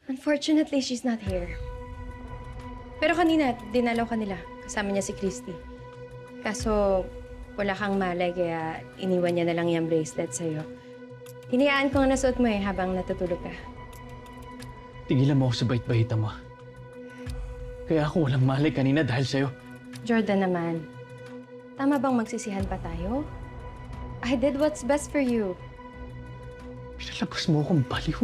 Unfortunately, she's not here. Pero kanina, dinalaw ka nila. Kasama niya si Christy. Kaso, wala kang malay kaya iniwan niya na lang yung bracelet sa'yo. Hinayaan ko nga nasuot mo habang natutulog ka. Tigilan mo ako sa bait-baita mo. Kaya ako walang malay kanina dahil sa'yo. Jordan naman, tama bang magsisihan pa tayo? I did what's best for you. Pinalabas mo akong baliw.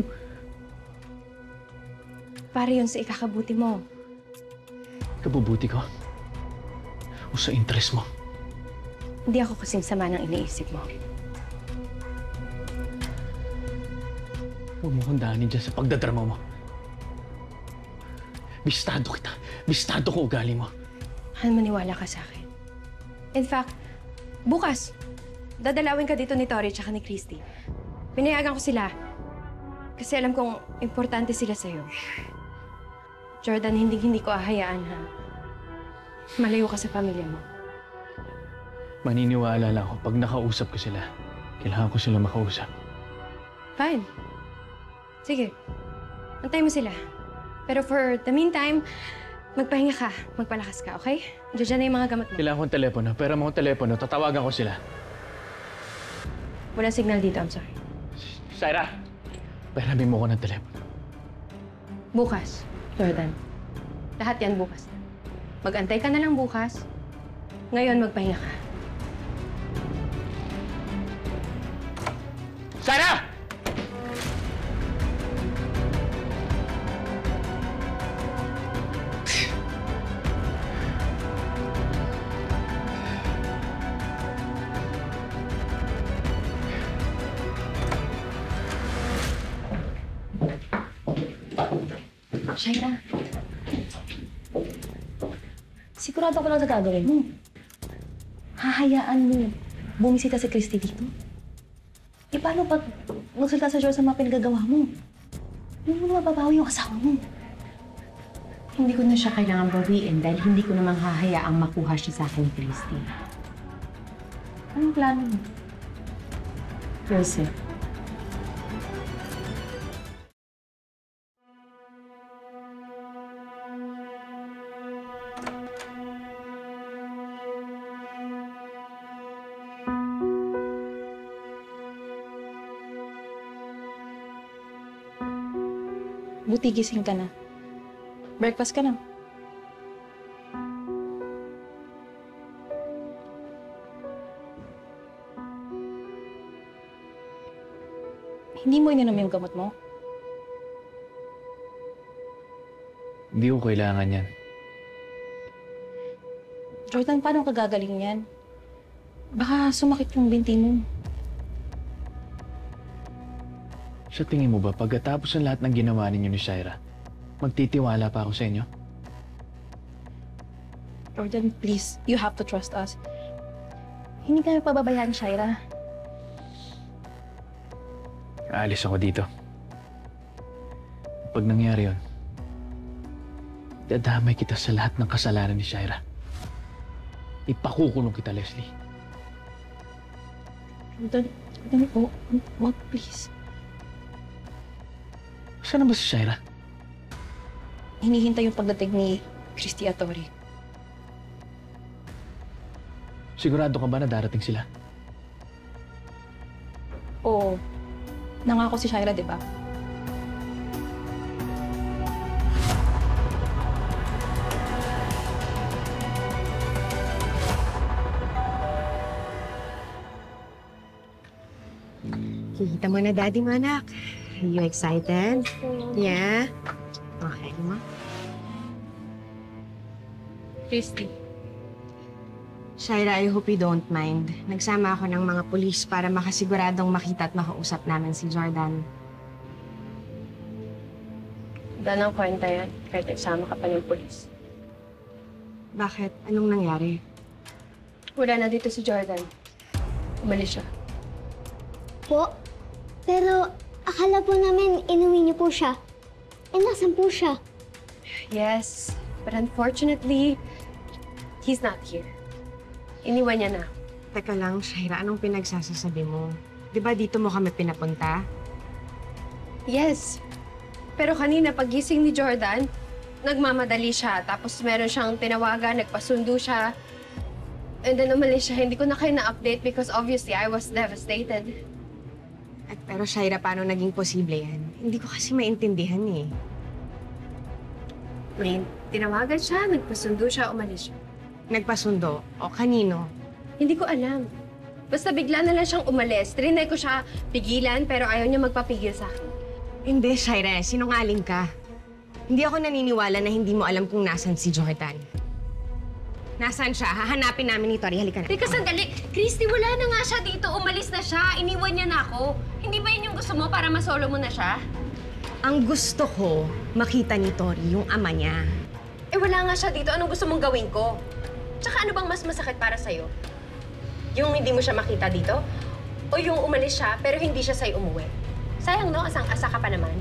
Para yun sa ikakabuti mo. Kabubuti ko? O sa interest mo? Hindi ako kasing sama ng iniisip mo. Huwag mo kong daanin dyan sa pagdadrama mo. Bistado kita. Bistado ko ugali mo. Maniwala ka sa akin. In fact, bukas, dadalawin ka dito ni Tori at ni Christy. Pinayagan ko sila. Kasi alam kong importante sila sa'yo. Jordan, hindi ko ahayaan, ha? Malayo ka sa pamilya mo. Maniniwala lang ako pag nakausap ko sila. Kailangan ko sila makausap. Fine. Sige. Antay mo sila. Pero for the meantime, magpahinga ka. Magpalakas ka, okay? Diyan na yung mga gamot mo. Kailangan kong telepono. Pero mga telepono, tatawagan ko sila. Walang signal dito, I'm sorry. Shaira! Pahiramin mo ko ng telepono. Bukas, Jordan. Lahat yan bukas. Mag-antay ka na lang bukas. Ngayon, magpahinga ka. Shaira! Shaira, sigurado ko lang sa gagawin mo. Hahayaan mo bumisita si Christy dito? E paano pag nagsalita sa Diyos sa mga pinagagawa mo? Hindi mo na mababawi yung asawa mo. Hindi ko na siya kailangan bawiin dahil hindi ko namang hahayaang makuha siya sa akin, Christy. Anong plano mo? Joseph. Buti gising ka na. Breakfast ka na. Hindi mo ininom yung gamot mo? Hindi ko kailangan yan. Jordan, paano ka gagaling yan? Baka sumakit yung binti mo. Sa tingin mo ba, pagkatapos ng lahat ng ginawa ninyo ni Shaira, magtitiwala pa ako sa inyo? Jordan, please, you have to trust us. Hindi kami pababayaan, Shaira. Aalis ako dito. Pag nangyari yun, dadamay kita sa lahat ng kasalanan ni Shaira. Ipakukulong kita, Leslie. Jordan, wag, please. Saan na ba si Shaira? Hinihintay yung pagdating ni Christy at Tori. Sigurado ka ba na darating sila? Oo. Nangako si Shaira, di ba? Kikita mo na, Daddy mo, anak. Are you excited? Yeah? Okay, mo. Christy. Shaira, I hope you don't mind. Nagsama ako ng mga pulis para makasiguradong makita at makausap namin si Jordan. Wala nang kwenta yan. Kahit nagsama ka pa ng polis. Bakit? Anong nangyari? Wala na dito si Jordan. Umalis siya. Po? Pero akala po namin inuwi niyo po siya. Eh, nasan po siya? Yes, but unfortunately, he's not here. Iniwan niya na. Teka lang, Shaira, anong pinagsasasabi mo? Di ba dito mo kami pinapunta? Yes, Pero kanina, pagising ni Jordan, nagmamadali siya. Tapos meron siyang tinawagan, nagpasundo siya. And then umalis siya. Hindi ko na kayo na-update because obviously I was devastated. Pero Shaira, paano naging posible yan? Hindi ko kasi maintindihan eh. May tinawagan siya, nagpasundo siya, umalis siya. Nagpasundo? O kanino? Hindi ko alam. Basta bigla na lang siyang umalis. Trinay ko siya pigilan pero ayaw niya magpapigil sa akin. Hindi, Shaira. Sinungaling ka. Hindi ako naniniwala na hindi mo alam kung nasan si Jordan. Nasaan siya? Hahanapin namin ni Tori. Halika na. Teka, sandali. Christy, wala na nga siya dito. Umalis na siya. Iniwan niya na ako. Hindi ba yun yung gusto mo para masolo mo na siya? Ang gusto ko, makita ni Tori yung ama niya. Eh, wala nga siya dito. Anong gusto mong gawin ko? Tsaka ano bang mas masakit para sa'yo? Yung hindi mo siya makita dito? O yung umalis siya pero hindi siya sa'yo umuwi? Sayang, no? Asang-asa ka pa naman.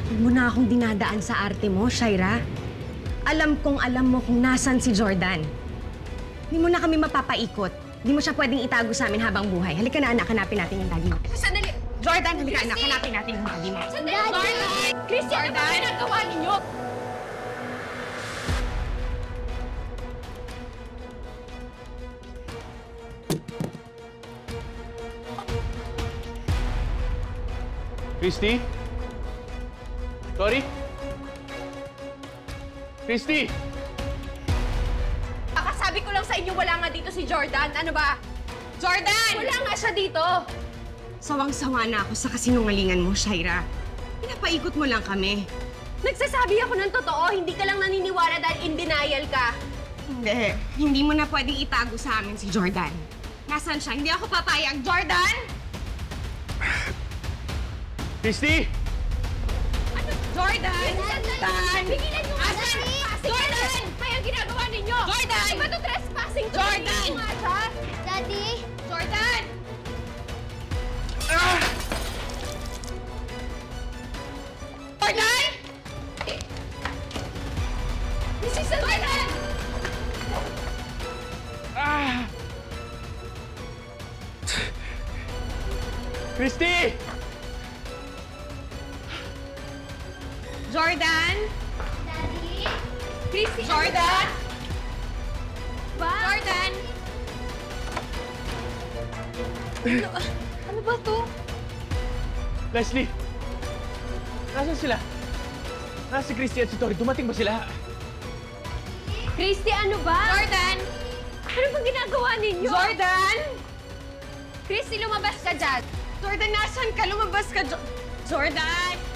Huwag mo na akong dinadaan sa arte mo, Shaira. Alam kong alam mo kung nasan si Jordan. Hindi mo na kami mapapaikot. Hindi mo siya pwedeng itago sa amin habang buhay. Halika na, anak. Hanapin natin yung daddy mo. Sandali! Jordan, halika, anak. Hanapin natin yung daddy mo. Sandali! Jordan! Christy, ano ba ginagawa ninyo? Christy? Tori? Christy! Kakasabi ko lang sa inyo, wala nga dito si Jordan. Ano ba? Jordan! Wala nga siya dito. Sawang-sawa na ako sa kasinungalingan mo, Shaira. Pinapaikot mo lang kami. Nagsasabi ako ng totoo, hindi ka lang naniniwala dahil in denial ka. Hindi. Hindi mo na pwedeng itago sa amin si Jordan. Nasaan siya? Hindi ako papayag. Jordan! Christy! Jordan! Jordan! Pigilan nyo nga siya! Jordan! Kaya ginagawa ninyo! Jordan! Iba to trespassing! Jordan! Pigilan nyo nga siya! Daddy? Jordan! Jordan! This is Jordan! Christy! Jordan! Daddy? Christy! Jordan! Ba? Jordan! Ano ba to? Leslie! Nasaan sila? Nasa si Christy at si Tori. Dumating ba sila? Christy, ano ba? Jordan! Ano bang ginagawa ninyo? Jordan! Christy, lumabas ka dyan! Jordan, nasan ka? Lumabas ka, Jordan!